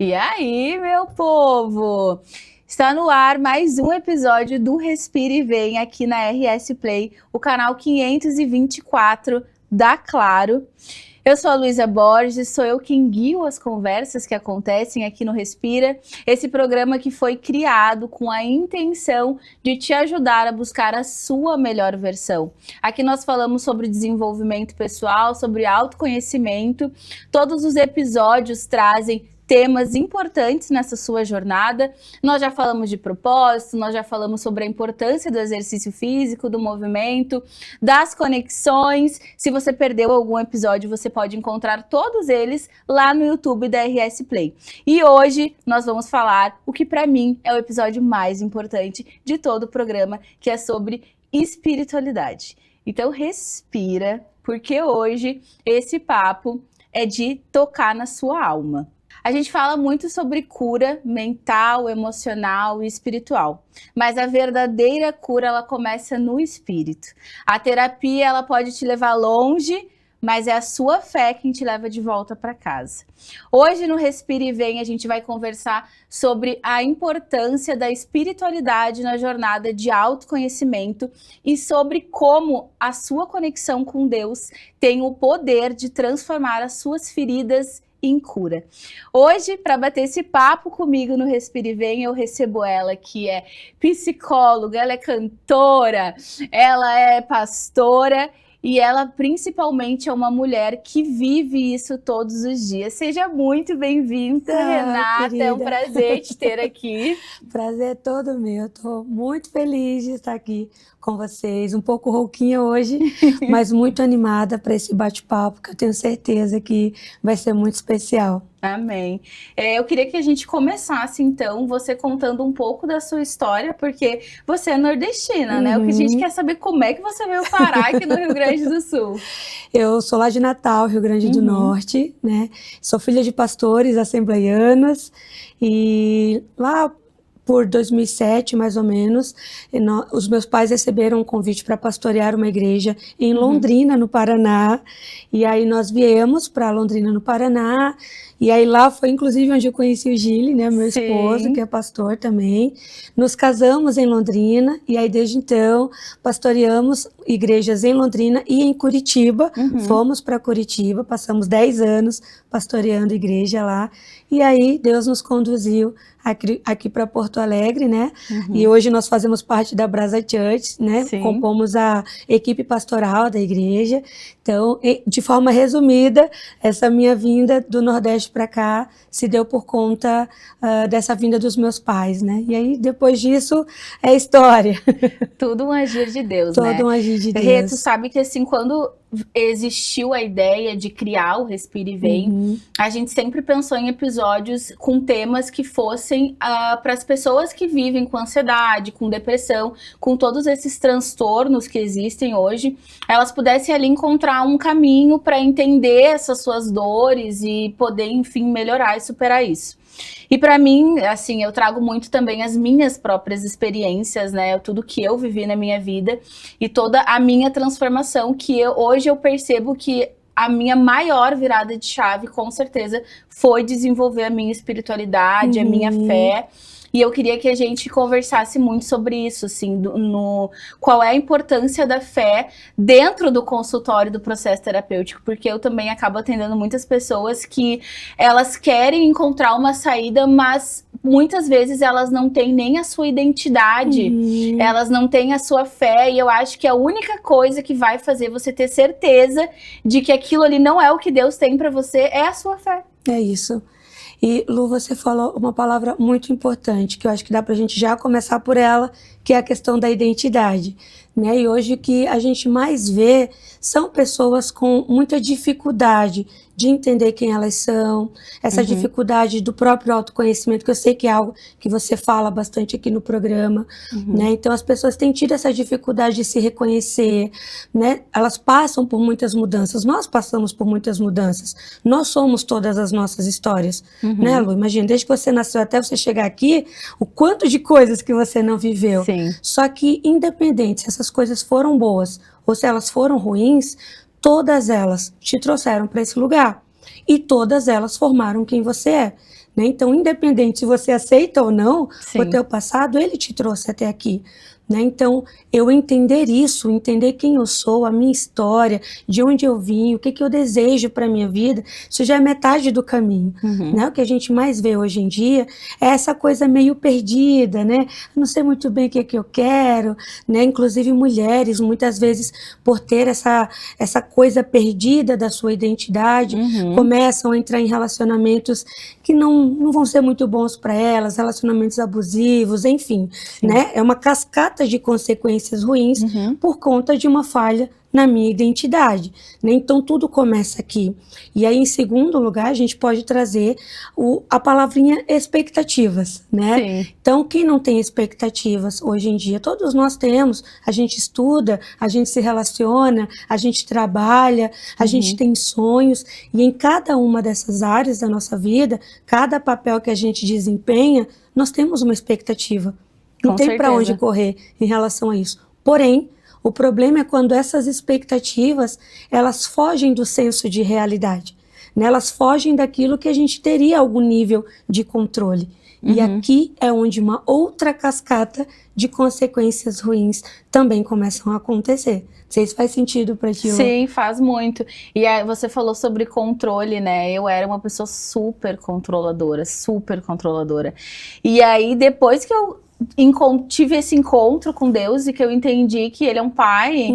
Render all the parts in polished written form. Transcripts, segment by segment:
E aí, meu povo? Está no ar mais um episódio do Respira e Vem aqui na RS Play, o canal 524 da Claro. Eu sou a Luísa Borges, sou eu quem guio as conversas que acontecem aqui no Respira, esse programa que foi criado com a intenção de te ajudar a buscar a sua melhor versão. Aqui nós falamos sobre desenvolvimento pessoal, sobre autoconhecimento, todos os episódios trazem temas importantes nessa sua jornada. Nós já falamos de propósito, nós já falamos sobre a importância do exercício físico, do movimento, das conexões. Se você perdeu algum episódio, você pode encontrar todos eles lá no YouTube da RS Play. E hoje nós vamos falar o que para mim é o episódio mais importante de todo o programa, que é sobre espiritualidade. Então respira, porque hoje esse papo é de tocar na sua alma. A gente fala muito sobre cura mental, emocional e espiritual, mas a verdadeira cura ela começa no espírito. A terapia ela pode te levar longe, mas é a sua fé quem te leva de volta para casa. Hoje no Respira e Vem a gente vai conversar sobre a importância da espiritualidade na jornada de autoconhecimento e sobre como a sua conexão com Deus tem o poder de transformar as suas feridas em cura. Hoje, para bater esse papo comigo no Respira e Vem, eu recebo ela, que é psicóloga, ela é cantora, ela é pastora e ela principalmente é uma mulher que vive isso todos os dias. Seja muito bem-vinda, Renata, querida. É um prazer te ter aqui. Prazer é todo meu, estou muito feliz de estar aqui com vocês, um pouco rouquinha hoje, mas muito animada para esse bate-papo, que eu tenho certeza que vai ser muito especial. Amém. Eu queria que a gente começasse, então, você contando um pouco da sua história, porque você é nordestina, né? O que a gente quer saber como é que você veio parar aqui no Rio Grande do Sul. Eu sou lá de Natal, Rio Grande do Norte, né? Sou filha de pastores assembleianos e lá por 2007, mais ou menos, os meus pais receberam um convite para pastorear uma igreja em Londrina, no Paraná, e aí nós viemos para Londrina, no Paraná, e aí lá foi inclusive onde eu conheci o Gili, né, meu esposo, que é pastor também. Nos casamos em Londrina, e aí desde então pastoreamos igrejas em Londrina e em Curitiba. Fomos para Curitiba, passamos 10 anos pastoreando igreja lá, e aí Deus nos conduziu aqui para Porto Alegre, né? E hoje nós fazemos parte da Brasa Church, né? Sim. Compomos a equipe pastoral da igreja. Então, de forma resumida, essa minha vinda do Nordeste para cá se deu por conta dessa vinda dos meus pais, né? E aí, depois disso, é história. Tudo um agir de Deus, né? Todo um agir de Deus. Rê, tu sabe que assim, quando existiu a ideia de criar o Respira e Vem, a gente sempre pensou em episódios com temas que fossem para as pessoas que vivem com ansiedade, com depressão, com todos esses transtornos que existem hoje, elas pudessem ali encontrar um caminho para entender essas suas dores e poder, enfim, melhorar e superar isso. E para mim, assim, eu trago muito também as minhas próprias experiências, né? Tudo que eu vivi na minha vida e toda a minha transformação, que hoje eu percebo que a minha maior virada de chave, com certeza, foi desenvolver a minha espiritualidade, a minha fé. E eu queria que a gente conversasse muito sobre isso, assim, qual é a importância da fé dentro do consultório do processo terapêutico, porque eu também acabo atendendo muitas pessoas que elas querem encontrar uma saída, mas muitas vezes elas não têm nem a sua identidade, elas não têm a sua fé, e eu acho que a única coisa que vai fazer você ter certeza de que aquilo ali não é o que Deus tem pra você é a sua fé. É isso. E, Lu, você falou uma palavra muito importante, que eu acho que dá pra gente já começar por ela, que é a questão da identidade, né? E hoje o que a gente mais vê são pessoas com muita dificuldade de entender quem elas são, essa dificuldade do próprio autoconhecimento, que eu sei que é algo que você fala bastante aqui no programa, né? Então as pessoas têm tido essa dificuldade de se reconhecer, né? Elas passam por muitas mudanças, nós passamos por muitas mudanças, nós somos todas as nossas histórias, né, Lu? Imagina, desde que você nasceu até você chegar aqui, o quanto de coisas que você não viveu. Sim. Só que independente se essas coisas foram boas ou se elas foram ruins, todas elas te trouxeram para esse lugar. E todas elas formaram quem você é. né? Então, independente se você aceita ou não Sim. o teu passado, ele te trouxe até aqui, né? Então, eu entender isso, entender quem eu sou, a minha história, de onde eu vim, o que que eu desejo para minha vida, isso já é metade do caminho, né? O que a gente mais vê hoje em dia é essa coisa meio perdida, né? Eu não sei muito bem o que que eu quero, né? Inclusive mulheres, muitas vezes, por ter essa coisa perdida da sua identidade, começam a entrar em relacionamentos que não vão ser muito bons para elas, relacionamentos abusivos, enfim, né? É uma cascata de consequências ruins por conta de uma falha na minha identidade, né? Então tudo começa aqui. E aí, em segundo lugar, a gente pode trazer a palavrinha expectativas, né? Sim. Então, quem não tem expectativas hoje em dia? Todos nós temos. A gente estuda, a gente se relaciona, a gente trabalha, a gente tem sonhos, e em cada uma dessas áreas da nossa vida, cada papel que a gente desempenha, nós temos uma expectativa. Não Com tem para onde certeza. correr em relação a isso. Porém, o problema é quando essas expectativas, elas fogem do senso de realidade, né? Elas fogem daquilo que a gente teria algum nível de controle. E aqui é onde uma outra cascata de consequências ruins também começam a acontecer. Não sei se faz sentido para ti. Sim, faz muito. E aí você falou sobre controle, né? Eu era uma pessoa super controladora, super controladora. E aí, depois que eu tive esse encontro com Deus e que eu entendi que Ele é um pai,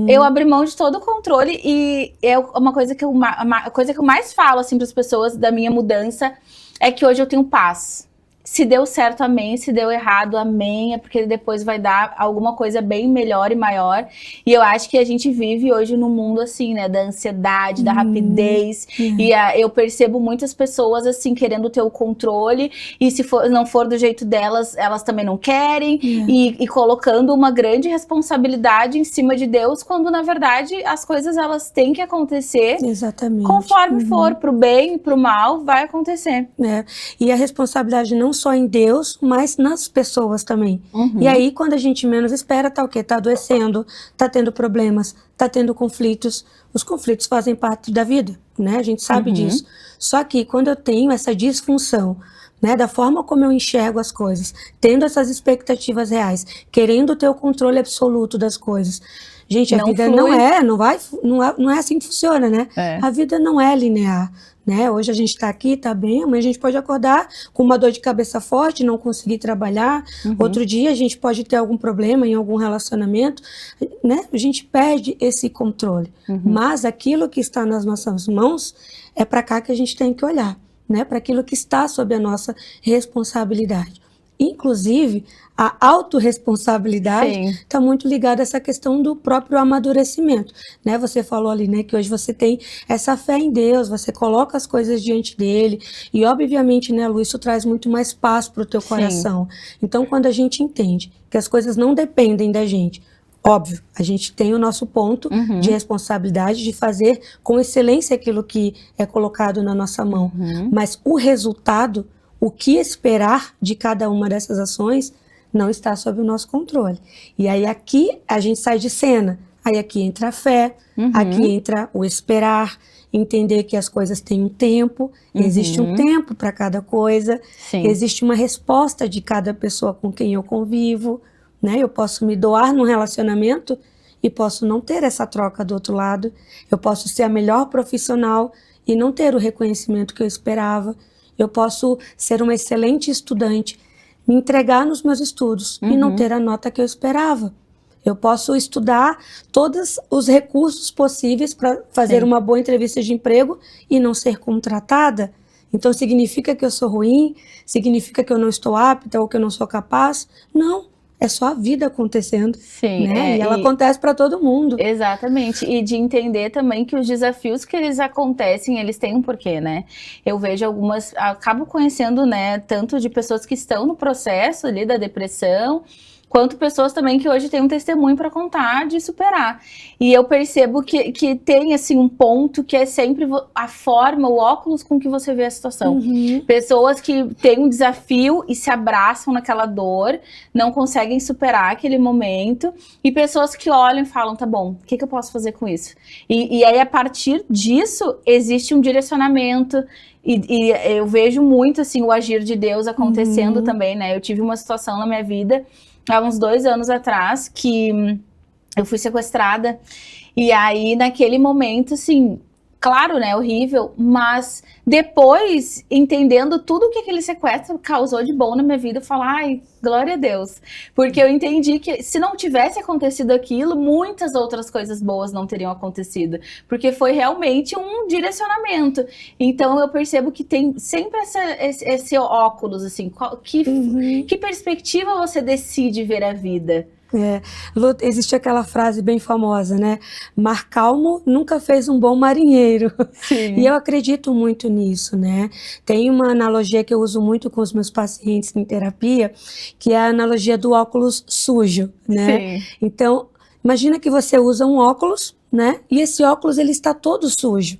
eu abri mão de todo o controle, e é uma coisa que a coisa que eu mais falo assim para as pessoas da minha mudança é que hoje eu tenho paz. Se deu certo, amém. Se deu errado, amém. É porque depois vai dar alguma coisa bem melhor e maior. E eu acho que a gente vive hoje num mundo assim, né? Da ansiedade, da rapidez. E eu percebo muitas pessoas assim, querendo ter o controle. E se não for do jeito delas, elas também não querem. E colocando uma grande responsabilidade em cima de Deus, quando na verdade as coisas elas têm que acontecer. Exatamente. Conforme for, pro bem e pro mal, vai acontecer. E a responsabilidade não só em Deus, mas nas pessoas também. E aí, quando a gente menos espera, tá o quê? Tá adoecendo, tá tendo problemas, tá tendo conflitos. Os conflitos fazem parte da vida, né? A gente sabe disso. Só que quando eu tenho essa disfunção, né, da forma como eu enxergo as coisas, tendo essas expectativas reais, querendo ter o controle absoluto das coisas. Gente, a vida não é assim que funciona, né? A vida não é linear. Né? Hoje a gente está aqui, está bem, amanhã a gente pode acordar com uma dor de cabeça forte, não conseguir trabalhar. Outro dia a gente pode ter algum problema em algum relacionamento, né? A gente perde esse controle. Mas aquilo que está nas nossas mãos é para cá que a gente tem que olhar, né? Para aquilo que está sob a nossa responsabilidade. Inclusive, a autorresponsabilidade está muito ligada a essa questão do próprio amadurecimento, né? Você falou ali, né, que hoje você tem essa fé em Deus, você coloca as coisas diante dele, e obviamente, né, Lu, isso traz muito mais paz para o teu coração. Então, quando a gente entende que as coisas não dependem da gente, óbvio, a gente tem o nosso ponto de responsabilidade de fazer com excelência aquilo que é colocado na nossa mão, mas o resultado, o que esperar de cada uma dessas ações não está sob o nosso controle. E aí aqui a gente sai de cena. Aí aqui entra a fé, aqui entra o esperar, entender que as coisas têm um tempo, existe um tempo para cada coisa, existe uma resposta de cada pessoa com quem eu convivo, né? Eu posso me doar num relacionamento e posso não ter essa troca do outro lado. Eu posso ser a melhor profissional e não ter o reconhecimento que eu esperava. Eu posso ser uma excelente estudante, me entregar nos meus estudos e não ter a nota que eu esperava. Eu posso estudar todos os recursos possíveis para fazer uma boa entrevista de emprego e não ser contratada. Então significa que eu sou ruim? Significa que eu não estou apta ou que eu não sou capaz? Não. É só a vida acontecendo, né? E ela acontece para todo mundo. Exatamente. E de entender também que os desafios que eles acontecem, eles têm um porquê, né? Eu vejo acabo conhecendo, né, tanto de pessoas que estão no processo ali da depressão, quanto pessoas também que hoje têm um testemunho para contar de superar. E eu percebo que tem, assim, um ponto que é sempre a forma, o óculos com que você vê a situação. Pessoas que têm um desafio e se abraçam naquela dor, não conseguem superar aquele momento, e pessoas que olham e falam, tá bom, o que eu posso fazer com isso? E aí, a partir disso, existe um direcionamento, e eu vejo muito, assim, o agir de Deus acontecendo também, né? Eu tive uma situação na minha vida, há uns 2 anos atrás, que eu fui sequestrada, e aí, naquele momento, assim, claro, né, horrível, mas depois, entendendo tudo que aquele sequestro causou de bom na minha vida, eu falo, ai, glória a Deus, porque eu entendi que se não tivesse acontecido aquilo, muitas outras coisas boas não teriam acontecido, porque foi realmente um direcionamento. Então eu percebo que tem sempre esse óculos, assim, que perspectiva você decide ver a vida? Lu, existe aquela frase bem famosa, né? Mar calmo nunca fez um bom marinheiro. Sim. E eu acredito muito nisso, né? Tem uma analogia que eu uso muito com os meus pacientes em terapia, que é a analogia do óculos sujo, né? Sim. Então, imagina que você usa um óculos, né? E esse óculos, ele está todo sujo.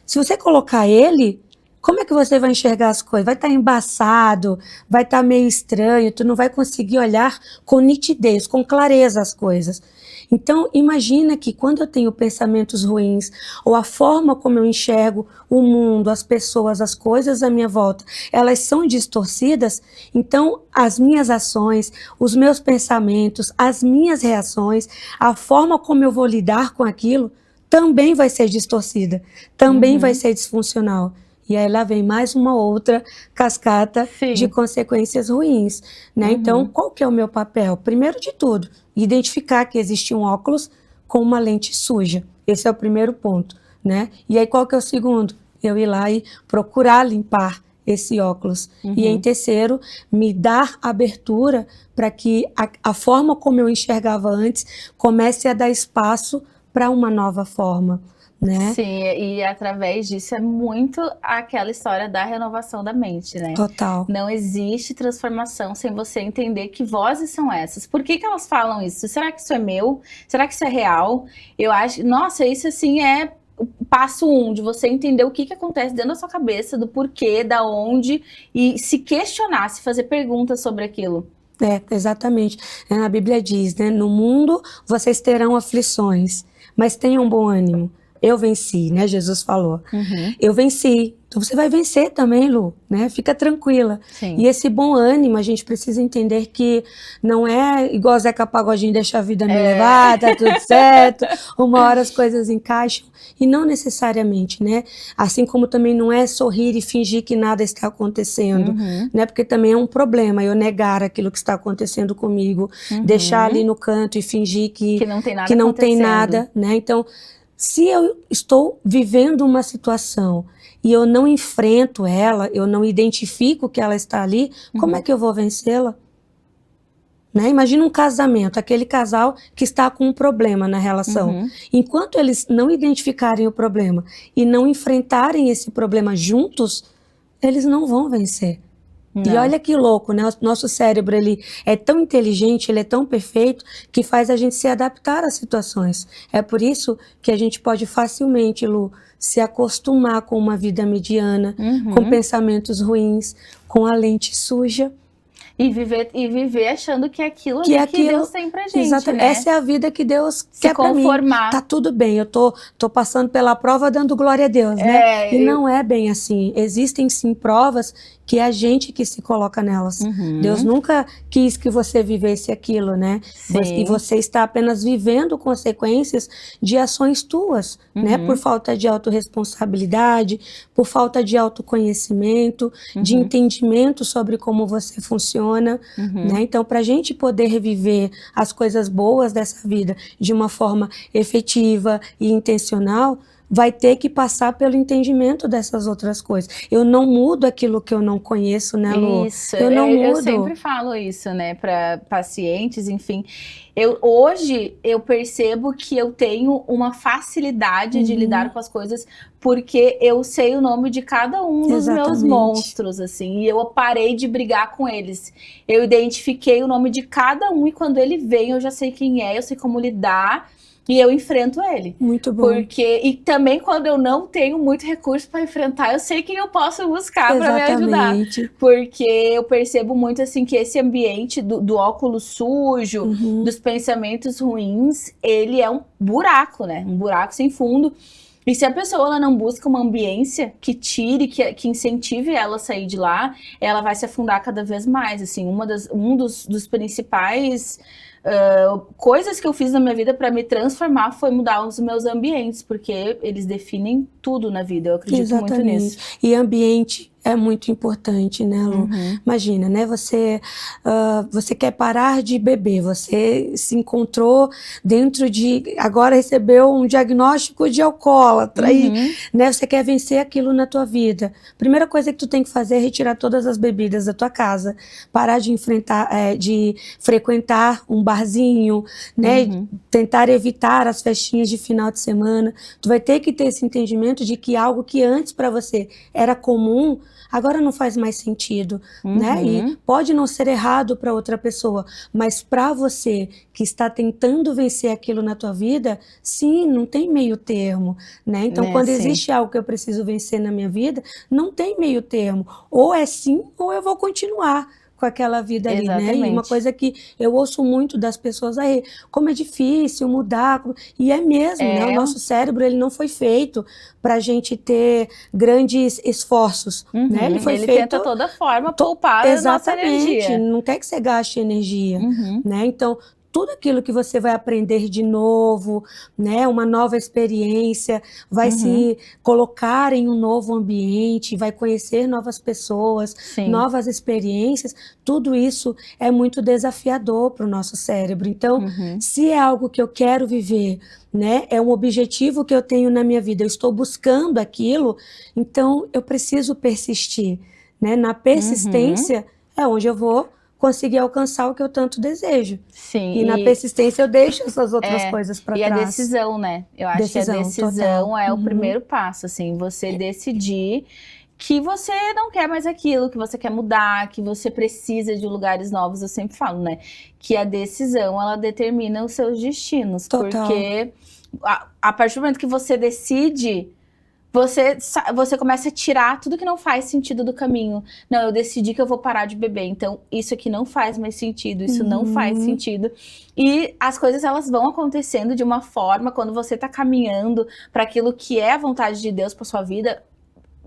Se você colocar ele, como é que você vai enxergar as coisas? Vai estar embaçado, vai estar meio estranho, tu não vai conseguir olhar com nitidez, com clareza as coisas. Então, imagina que quando eu tenho pensamentos ruins, ou a forma como eu enxergo o mundo, as pessoas, as coisas à minha volta, elas são distorcidas, então as minhas ações, os meus pensamentos, as minhas reações, a forma como eu vou lidar com aquilo, também vai ser distorcida, também vai ser disfuncional. E aí lá vem mais uma outra cascata de consequências ruins, né? Então, qual que é o meu papel? Primeiro de tudo, identificar que existe um óculos com uma lente suja. Esse é o primeiro ponto, né? E aí qual que é o segundo? Eu ir lá e procurar limpar esse óculos. E em terceiro, me dar abertura para que a forma como eu enxergava antes comece a dar espaço para uma nova forma. Né? Sim, e através disso é muito aquela história da renovação da mente, né? Total. Não existe transformação sem você entender que vozes são essas. Por que elas falam isso? Será que isso é meu? Será que isso é real? Eu acho, nossa, isso assim é o passo 1, de você entender o que acontece dentro da sua cabeça, do porquê, da onde, e se questionar, se fazer perguntas sobre aquilo. Exatamente. A Bíblia diz, né? No mundo vocês terão aflições, mas tenham bom ânimo. Eu venci, né? Jesus falou. Eu venci. Então você vai vencer também, Lu, né? Fica tranquila. Sim. E esse bom ânimo, a gente precisa entender que não é igual Zeca Pagodinho, deixa a vida me levar, tá tudo certo, uma hora as coisas encaixam. E não necessariamente, né? Assim como também não é sorrir e fingir que nada está acontecendo, né? Porque também é um problema eu negar aquilo que está acontecendo comigo, deixar ali no canto e fingir que não tem nada, né? Então, se eu estou vivendo uma situação e eu não enfrento ela, eu não identifico que ela está ali, como é que eu vou vencê-la? Né? Imagina um casamento, aquele casal que está com um problema na relação. Enquanto eles não identificarem o problema e não enfrentarem esse problema juntos, eles não vão vencer. Não. E olha que louco, né? O nosso cérebro, ele é tão inteligente, ele é tão perfeito, que faz a gente se adaptar às situações. É por isso que a gente pode facilmente, Lu, se acostumar com uma vida mediana, com pensamentos ruins, com a lente suja. E viver achando que é aquilo que Deus tem pra gente, exatamente, né? Essa é a vida que Deus quer pra mim. Tá tudo bem, eu tô passando pela prova dando glória a Deus, né? E não é bem assim. Existem sim provas que é a gente que se coloca nelas. Deus nunca quis que você vivesse aquilo, né? E você está apenas vivendo consequências de ações tuas, né? Por falta de autorresponsabilidade, por falta de autoconhecimento, de entendimento sobre como você funciona, né? Então, para a gente poder reviver as coisas boas dessa vida de uma forma efetiva e intencional, vai ter que passar pelo entendimento dessas outras coisas. Eu não mudo aquilo que eu não conheço, né, Lu? Isso, eu não mudo. Eu sempre falo isso, né, para pacientes, enfim. Hoje eu percebo que eu tenho uma facilidade de lidar com as coisas porque eu sei o nome de cada um dos meus Exatamente. monstros, assim, e eu parei de brigar com eles. Eu identifiquei o nome de cada um, e quando ele vem, eu já sei quem é, eu sei como lidar, e eu enfrento ele. Muito bom. E também quando eu não tenho muito recurso para enfrentar, eu sei quem eu posso buscar para me ajudar. Exatamente. Porque eu percebo muito assim que esse ambiente do óculos sujo, dos pensamentos ruins, ele é um buraco, né? Um buraco sem fundo. E se a pessoa ela não busca uma ambiência que tire, que incentive ela a sair de lá, ela vai se afundar cada vez mais. Assim, um dos principais coisas que eu fiz na minha vida para me transformar foi mudar os meus ambientes, porque eles definem tudo na vida. Eu acredito muito nisso. E ambiente é muito importante, né, Lu? Imagina, né? Você quer parar de beber, você se encontrou dentro de... Agora recebeu um diagnóstico de alcoólatra, né? Você quer vencer aquilo na tua vida. Primeira coisa que tu tem que fazer é retirar todas as bebidas da tua casa, parar de de frequentar um barzinho, né? Tentar evitar as festinhas de final de semana. Tu vai ter que ter esse entendimento de que algo que antes para você era comum, agora não faz mais sentido, né? E pode não ser errado para outra pessoa, mas para você que está tentando vencer aquilo na tua vida, sim, não tem meio termo, né? Então, quando existe algo que eu preciso vencer na minha vida, não tem meio termo. Ou é sim, ou eu vou continuar com aquela vida ali, né? E uma coisa que eu ouço muito das pessoas aí, como é difícil mudar, e é mesmo, né? O nosso cérebro, ele não foi feito pra gente ter grandes esforços, né? Ele foi feito... tenta toda forma poupar a nossa energia. Não quer que você gaste energia, né? Então, tudo aquilo que você vai aprender de novo, né, uma nova experiência, vai se colocar em um novo ambiente, vai conhecer novas pessoas, novas experiências, tudo isso é muito desafiador para o nosso cérebro. Então, se é algo que eu quero viver, né, é um objetivo que eu tenho na minha vida, eu estou buscando aquilo, então eu preciso persistir, né? Na persistência é onde eu vou conseguir alcançar o que eu tanto desejo. Sim. E na persistência eu deixo essas outras coisas para trás. E a decisão, né? Eu acho que a decisão é o primeiro passo, assim, você decidir que você não quer mais aquilo, que você quer mudar, que você precisa de lugares novos. Eu sempre falo, né? Que a decisão, ela determina os seus destinos. Total. Porque a partir do momento que você decide... Você começa a tirar tudo que não faz sentido do caminho. Não, eu decidi que eu vou parar de beber, então isso aqui não faz mais sentido, isso não faz sentido. E as coisas, elas vão acontecendo de uma forma, quando você tá caminhando para aquilo que é a vontade de Deus para sua vida,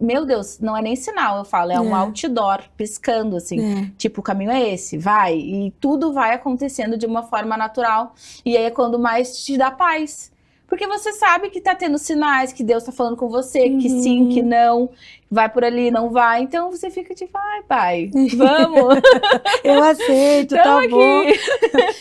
meu Deus, não é nem sinal, eu falo, é um outdoor piscando, assim. Tipo, o caminho é esse, vai. E tudo vai acontecendo de uma forma natural. E aí é quando mais te dá paz. Porque você sabe que tá tendo sinais, que Deus tá falando com você, que sim, que não, vai por ali, não vai. Então você fica tipo, ai, pai, vamos. Eu aceito, tá aqui. bom.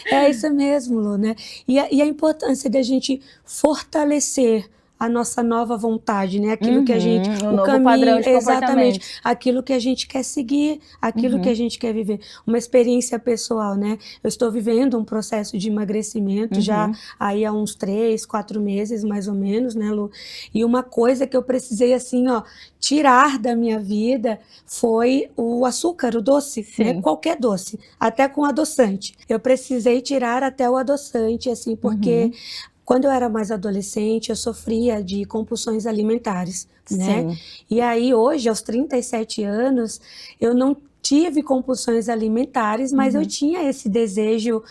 É isso mesmo, Lu, né? E a importância da gente fortalecer a nossa nova vontade, né? Aquilo que a gente... O novo caminho, padrão de exatamente. Aquilo que a gente quer seguir, aquilo que a gente quer viver. Uma experiência pessoal, né? Eu estou vivendo um processo de emagrecimento já aí há uns 3, 4 meses, mais ou menos, né, Lu? E uma coisa que eu precisei, assim, ó, tirar da minha vida foi o açúcar, o doce, né? Qualquer doce, até com adoçante. Eu precisei tirar até o adoçante, assim, porque... Quando eu era mais adolescente, eu sofria de compulsões alimentares, né? E aí, hoje, aos 37 anos, eu não tive compulsões alimentares, mas eu tinha esse desejo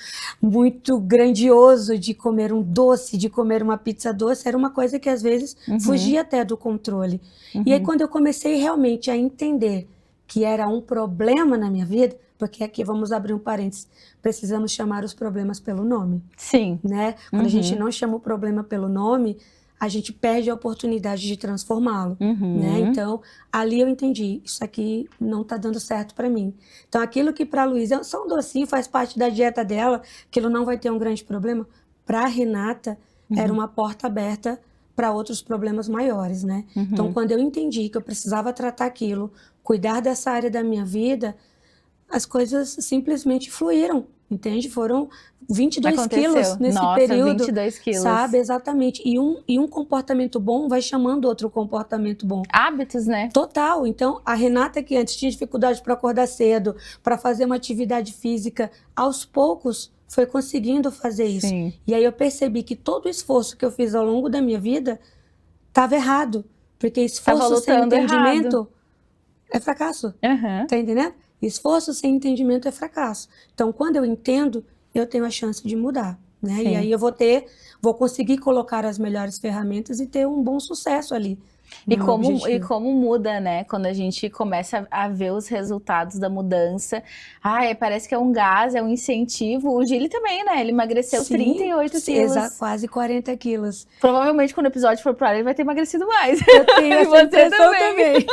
muito grandioso de comer um doce, de comer uma pizza doce. Era uma coisa que, às vezes, fugia até do controle. E aí, quando eu comecei realmente a entender que era um problema na minha vida, porque aqui vamos abrir um parênteses, precisamos chamar os problemas pelo nome. Sim. Né? Quando a gente não chama o problema pelo nome, a gente perde a oportunidade de transformá-lo. Né? Então, ali eu entendi, isso aqui não está dando certo para mim. Então, aquilo que para a Luísa é só um docinho, faz parte da dieta dela, aquilo não vai ter um grande problema, para a Renata era uma porta aberta para outros problemas maiores, né? Então, quando eu entendi que eu precisava tratar aquilo, cuidar dessa área da minha vida, as coisas simplesmente fluíram entende? Foram 22 Aconteceu. quilos nesse Nossa, período, 22 quilos. sabe? Exatamente. E um comportamento bom vai chamando outro comportamento bom. Hábitos, né? Total. Então, a Renata, que antes tinha dificuldade para acordar cedo, para fazer uma atividade física, aos poucos foi conseguindo fazer isso. Sim. E aí eu percebi que todo o esforço que eu fiz ao longo da minha vida estava errado. Porque esforço sem entendimento é fracasso. Uhum. Tá entendendo? Esforço sem entendimento é fracasso. Então, quando eu entendo, eu tenho a chance de mudar, né? Sim. E aí eu vou conseguir colocar as melhores ferramentas e ter um bom sucesso ali. E como muda, né? Quando a gente começa a ver os resultados da mudança. Ai, parece que é um gás, é um incentivo. O Gili também, né? Ele emagreceu 38 quilos. Quase 40 quilos. Provavelmente quando o episódio for pro ar, ele vai ter emagrecido mais. Eu tenho essa impressão também.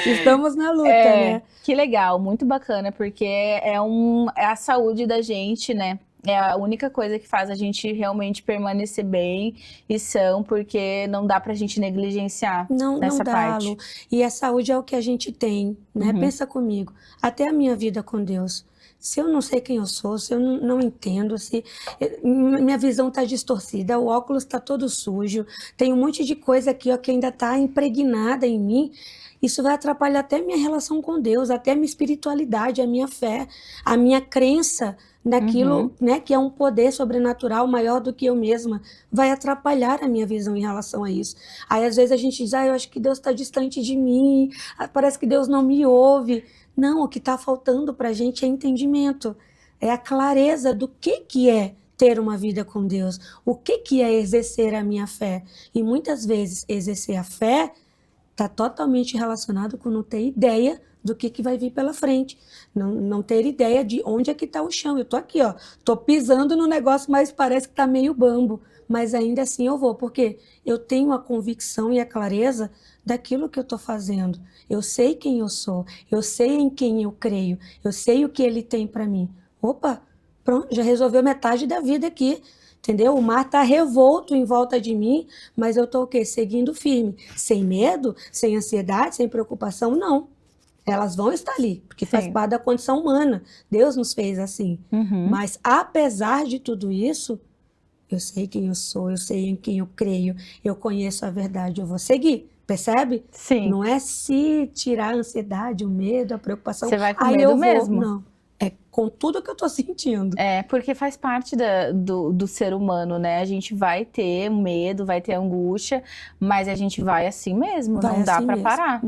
Estamos na luta, né? Que legal, muito bacana, porque é a saúde da gente, né? É a única coisa que faz a gente realmente permanecer bem e são, porque não dá pra gente negligenciar essa parte. Lu. E a saúde é o que a gente tem, né? Uhum. Pensa comigo, até a minha vida com Deus. Se eu não sei quem eu sou, se eu não entendo, se minha visão está distorcida, o óculos está todo sujo, tem um monte de coisa aqui ó, que ainda está impregnada em mim, isso vai atrapalhar até minha relação com Deus, até a minha espiritualidade, a minha fé, a minha crença naquilo, né, que é um poder sobrenatural maior do que eu mesma, vai atrapalhar a minha visão em relação a isso. Aí às vezes a gente diz, eu acho que Deus está distante de mim, parece que Deus não me ouve. Não, o que está faltando para a gente é entendimento, é a clareza do que é ter uma vida com Deus, o que é exercer a minha fé. E muitas vezes exercer a fé está totalmente relacionado com não ter ideia do que vai vir pela frente, não ter ideia de onde é que está o chão. Eu estou aqui, ó, estou pisando no negócio, mas parece que está meio bambo, mas ainda assim eu vou, porque eu tenho a convicção e a clareza daquilo que eu estou fazendo. Eu sei quem eu sou, eu sei em quem eu creio, eu sei o que Ele tem para mim. Opa, pronto, já resolveu metade da vida aqui. Entendeu? O mar está revolto em volta de mim, mas eu estou o quê? Seguindo firme. Sem medo, sem ansiedade, sem preocupação, não. Elas vão estar ali, porque faz parte da condição humana. Deus nos fez assim. Mas, apesar de tudo isso, eu sei quem eu sou, eu sei em quem eu creio, eu conheço a verdade, eu vou seguir. Percebe? Sim. Não é se tirar a ansiedade, o medo, a preocupação. Você vai com medo mesmo? Não. É com tudo que eu tô sentindo. É, porque faz parte do ser humano, né? A gente vai ter medo, vai ter angústia, mas a gente vai assim mesmo, não dá pra parar.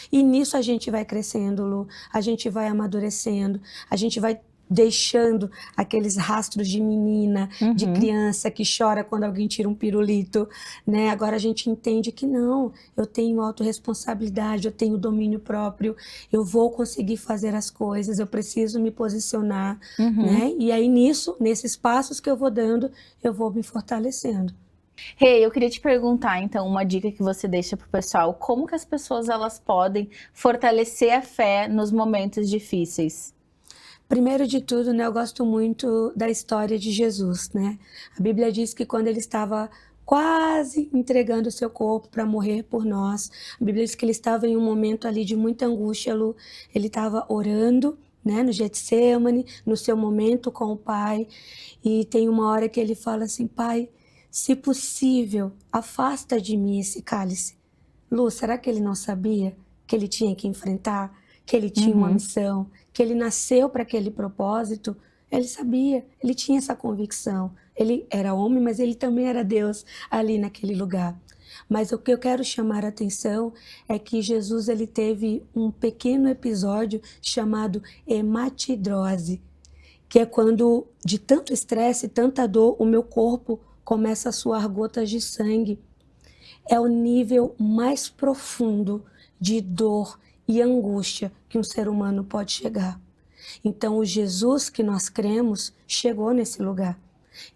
E nisso a gente vai crescendo, Lu, a gente vai amadurecendo, a gente vai deixando aqueles rastros de menina, de criança que chora quando alguém tira um pirulito, né? Agora a gente entende que não, eu tenho autorresponsabilidade, eu tenho domínio próprio, eu vou conseguir fazer as coisas, eu preciso me posicionar, né? E aí nesses passos que eu vou dando, eu vou me fortalecendo. Rei, eu queria te perguntar, então, uma dica que você deixa pro pessoal, como que as pessoas elas podem fortalecer a fé nos momentos difíceis? Primeiro de tudo, né, eu gosto muito da história de Jesus, né? A Bíblia diz que quando ele estava quase entregando o seu corpo para morrer por nós, a Bíblia diz que ele estava em um momento ali de muita angústia, Lu. Ele estava orando, né, no Getsêmani, no seu momento com o Pai, e tem uma hora que ele fala assim, Pai, se possível, afasta de mim esse cálice. Lu, será que ele não sabia que ele tinha que enfrentar, que ele tinha uma missão, que ele nasceu para aquele propósito? Ele sabia, ele tinha essa convicção. Ele era homem, mas ele também era Deus ali naquele lugar. Mas o que eu quero chamar a atenção é que Jesus ele teve um pequeno episódio chamado hematidrose, que é quando, de tanto estresse, tanta dor, o meu corpo começa a suar gotas de sangue. É o nível mais profundo de dor e angústia que um ser humano pode chegar. Então, o Jesus que nós cremos chegou nesse lugar.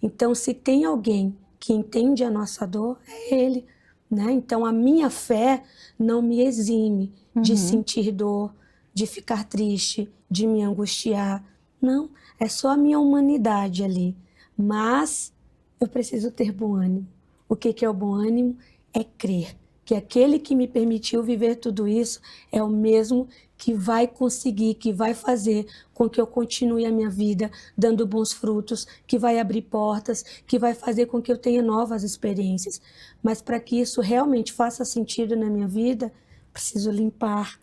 Então, se tem alguém que entende a nossa dor, é Ele, né? Então, a minha fé não me exime de sentir dor, de ficar triste, de me angustiar. Não, é só a minha humanidade ali. Mas eu preciso ter bom ânimo. O que é o bom ânimo? É crer que aquele que me permitiu viver tudo isso é o mesmo que vai conseguir, que vai fazer com que eu continue a minha vida dando bons frutos, que vai abrir portas, que vai fazer com que eu tenha novas experiências. Mas para que isso realmente faça sentido na minha vida, preciso limpar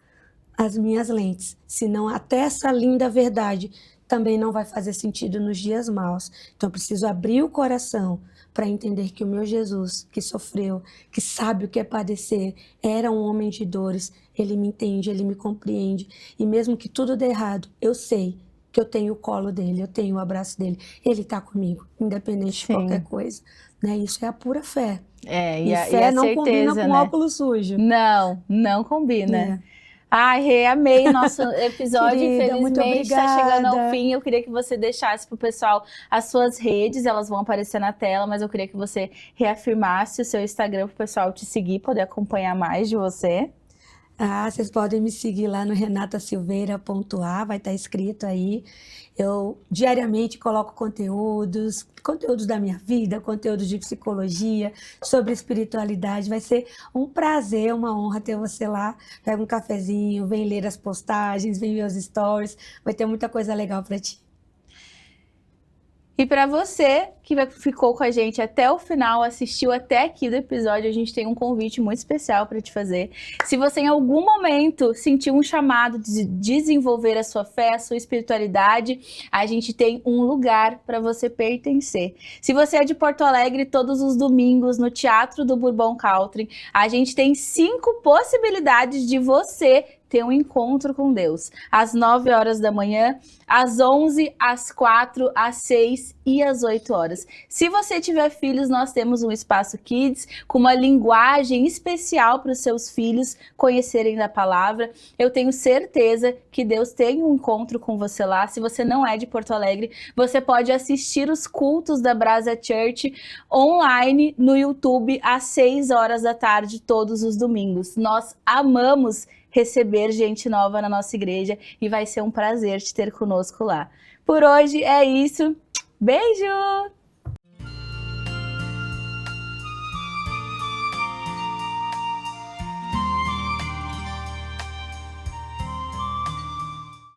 as minhas lentes, senão até essa linda verdade também não vai fazer sentido nos dias maus. Então eu preciso abrir o coração para entender que o meu Jesus, que sofreu, que sabe o que é padecer, era um homem de dores, ele me entende, ele me compreende, e mesmo que tudo dê errado, eu sei que eu tenho o colo dele, eu tenho o abraço dele, ele está comigo, independente de qualquer coisa, né? Isso é a pura fé. E fé a não combina certeza, com né? óculos sujo. Não combina. Ai, Rê, amei nosso episódio. Querida, muito Infelizmente está chegando ao obrigada. fim. Eu queria que você deixasse pro pessoal as suas redes, elas vão aparecer na tela, mas eu queria que você reafirmasse o seu Instagram pro pessoal te seguir, poder acompanhar mais de você. Vocês podem me seguir lá no renatasilveira.a, vai estar escrito aí. Eu diariamente coloco conteúdos da minha vida, conteúdos de psicologia, sobre espiritualidade. Vai ser um prazer, uma honra ter você lá. Pega um cafezinho, vem ler as postagens, vem ver os stories. Vai ter muita coisa legal para ti. E para você que ficou com a gente até o final, assistiu até aqui do episódio, a gente tem um convite muito especial para te fazer. Se você em algum momento sentiu um chamado de desenvolver a sua fé, a sua espiritualidade, a gente tem um lugar para você pertencer. Se você é de Porto Alegre, todos os domingos no Teatro do Bourbon Country, a gente tem 5 possibilidades de você ter um encontro com Deus. Às 9 horas da manhã, às 11, às 4, às 6 e às 8 horas. Se você tiver filhos, nós temos um espaço Kids com uma linguagem especial para os seus filhos conhecerem da palavra. Eu tenho certeza que Deus tem um encontro com você lá. Se você não é de Porto Alegre, você pode assistir os cultos da Brasa Church online no YouTube às 6 horas da tarde, todos os domingos. Nós amamos receber gente nova na nossa igreja e vai ser um prazer te ter conosco lá. Por hoje é isso. Beijo!